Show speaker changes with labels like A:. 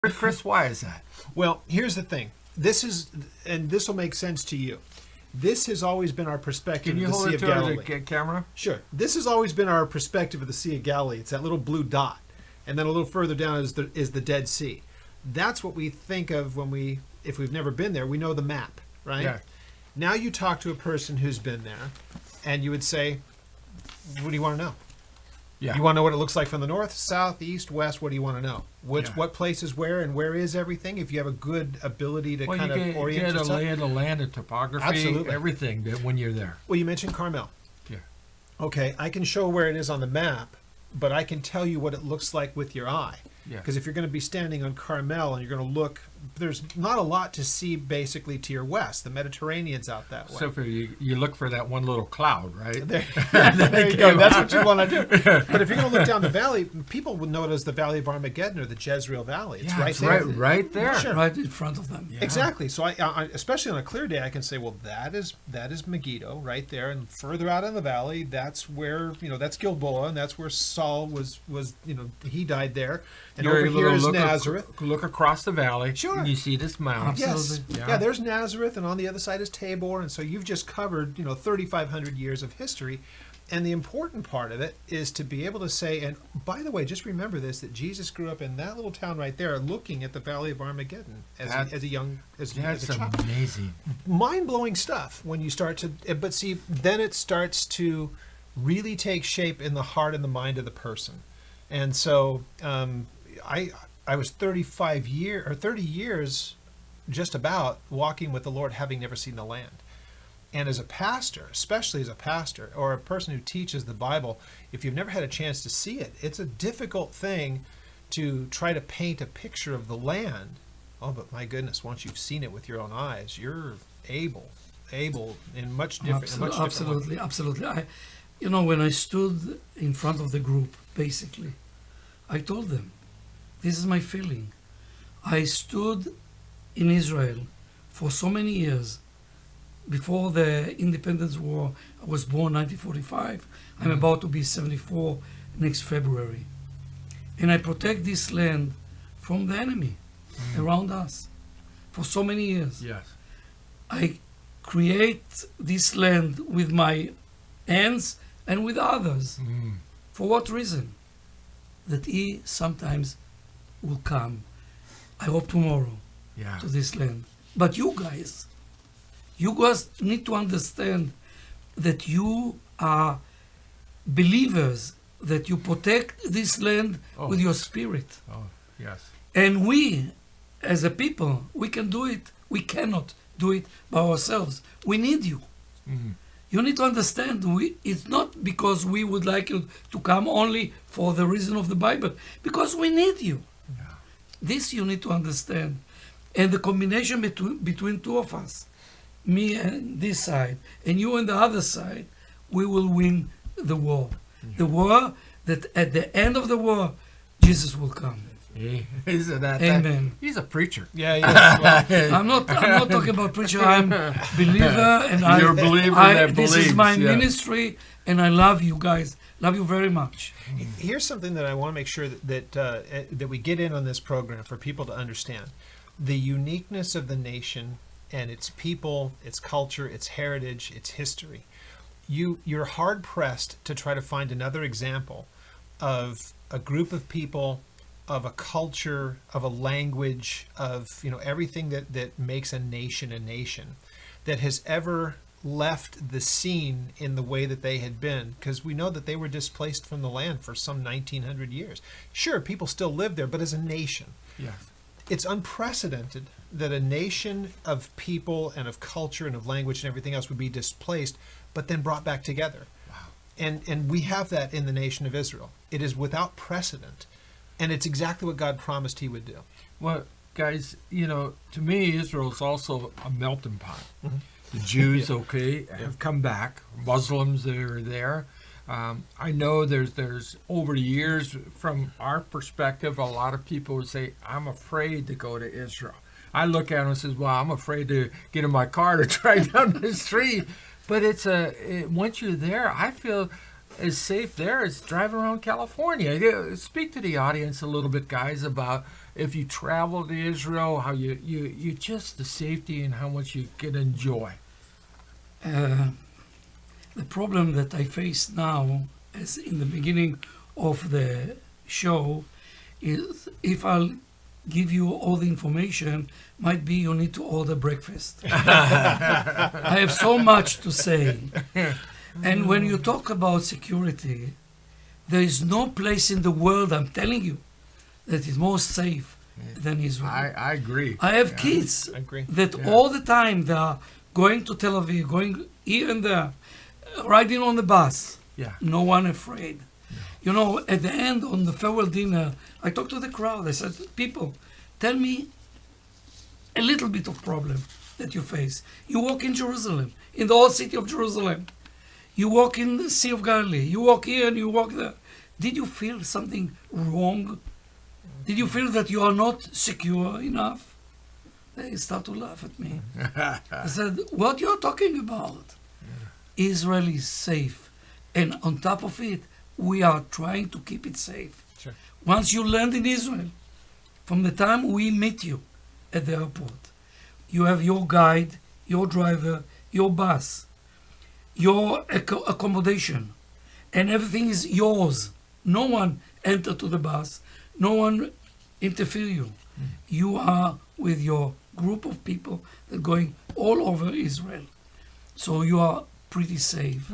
A: Chris, why is that?
B: Well, here's the thing. This will make sense to you. This has always been our perspective
A: Can you
B: of the
A: hold
B: Sea
A: it
B: of
A: to
B: Galilee.
A: the camera?
B: Sure. This has always been our perspective of the Sea of Galilee. It's that little blue dot. And then a little further down is the Dead Sea. That's what we think of if we've never been there, we know the map, right?
A: Yeah.
B: Now you talk to a person who's been there, and you would say, what do you want to know?
A: Yeah.
B: You want to know what it looks like from the north, south, east, west? What do you want to know?
A: Yeah.
B: What place is where and where is everything? If you have a good ability to kind of orient
A: you get
B: yourself.
A: a lay of the land, the topography,
B: Absolutely.
A: everything when you're there.
B: Well, you mentioned Carmel.
A: Yeah.
B: Okay, I can show where it is on the map, but I can tell you what it looks like with your eye.
A: Yeah.
B: Because if you're going to be standing on Carmel and you're going to look, there's not a lot to see basically to your west. The Mediterranean's out that way.
A: So for you look for that one little cloud, right?
B: There you go. That's what you want to do. But if you're going to look down the valley, people would know it as the Valley of Armageddon or the Jezreel Valley. It's right there.
A: Right there.
B: Sure.
C: Right in front of them.
A: Yeah.
B: Exactly. So I, especially on a clear day, I can say, well, that is Megiddo right there, and further out in the valley, that's where that's Gilboa, and that's where Saul was he died there, and
A: You're
B: over
A: able
B: here
A: to
B: is
A: look
B: Nazareth.
A: Look across the valley.
B: Sure.
A: And you see this mountain.
B: Yes.
C: Absolutely.
B: Yeah, there's Nazareth, and on the other side is Tabor, and so you've just covered 3,500 years of history. And the important part of it is to be able to say, and by the way, just remember this, that Jesus grew up in that little town right there looking at the Valley of Armageddon as a
A: That's
B: child.
A: amazing.
B: Mind-blowing stuff when you start to, but see, then it starts to really take shape in the heart and the mind of the person. And so I was 30 years just about walking with the Lord, having never seen the land. And as a pastor, especially as a pastor or a person who teaches the Bible, if you've never had a chance to see it, it's a difficult thing to try to paint a picture of the land. Oh, but my goodness, once you've seen it with your own eyes, you're able in much different.
C: Absolutely. When I stood in front of the group, basically, I told them, this is my feeling. I stood in Israel for so many years. Before the Independence War, I was born 1945. I'm about to be 74 next February. And I protect this land from the enemy around us for so many years.
A: Yes.
C: I create this land with my hands and with others. For what reason? That he sometimes will come, I hope tomorrow, to this land. But you guys need to understand that you are believers, that you protect this land with your spirit.
A: Oh, yes.
C: And we, as a people, we can do it. We cannot do it by ourselves. We need you.
A: Mm-hmm.
C: You need to understand, it's not because we would like you to come only for the reason of the Bible, because we need you.
A: Yeah.
C: This you need to understand. And the combination between two of us, me and this side, and you on the other side, we will win the war.
A: Yeah.
C: The war that at the end of the war, Jesus will come.
A: Isn't that
C: Amen.
A: He's a preacher.
B: Yeah, yes.
C: I'm not talking about preacher. I'm a believer, and
A: You're a believer that
C: this
A: believes,
C: is my
A: yeah.
C: ministry, and I love you guys. Love you very much.
B: Here's something that I want to make sure that we get in on this program for people to understand. The uniqueness of the nation and its people, its culture, its heritage, its history. You're hard-pressed to try to find another example of a group of people, of a culture, of a language, of everything that makes a nation that has ever left the scene in the way that they had been, because we know that they were displaced from the land for some 1900 years. Sure, people still live there, but as a nation.
A: Yes.
B: It's unprecedented that a nation of people and of culture and of language and everything else would be displaced, but then brought back together. Wow. And we have that in the nation of Israel. It is without precedent. And it's exactly what God promised he would do.
A: Well, guys, to me, Israel's also a melting pot. Mm-hmm. The Jews, have come back. Muslims that are there. I know there's over the years, from our perspective, a lot of people would say, I'm afraid to go to Israel. I look at them and say, well, I'm afraid to get in my car to drive down the street. But once you're there, I feel as safe there as driving around California. Speak to the audience a little bit, guys, about if you travel to Israel, how you just the safety and how much you can enjoy.
C: The problem that I face now, as in the beginning of the show, is if I'll give you all the information, might be you need to order breakfast. I have so much to say. And when you talk about security, there is no place in the world, I'm telling you, that is more safe than Israel.
A: I agree.
C: I have kids
B: I agree.
C: that
A: Yeah.
C: all the time they are going to Tel Aviv, going here and there, riding on the bus.
A: Yeah.
C: No one afraid. You know, at the end, on the farewell dinner, I talked to the crowd. I said, people, tell me a little bit of problem that you face. You walk in Jerusalem, in the old city of Jerusalem. You walk in the Sea of Galilee. You walk here and you walk there. Did you feel something wrong? Did you feel that you are not secure enough? They start to laugh at me. I said, what you are talking about? Israel is safe. And on top of it, we are trying to keep it safe.
B: Sure.
C: Once you land in Israel, from the time we meet you at the airport, you have your guide, your driver, your bus, your accommodation, and everything is yours. No one enter to the bus, no one interfere you. You are with your group of people that are going all over Israel. So you are pretty safe.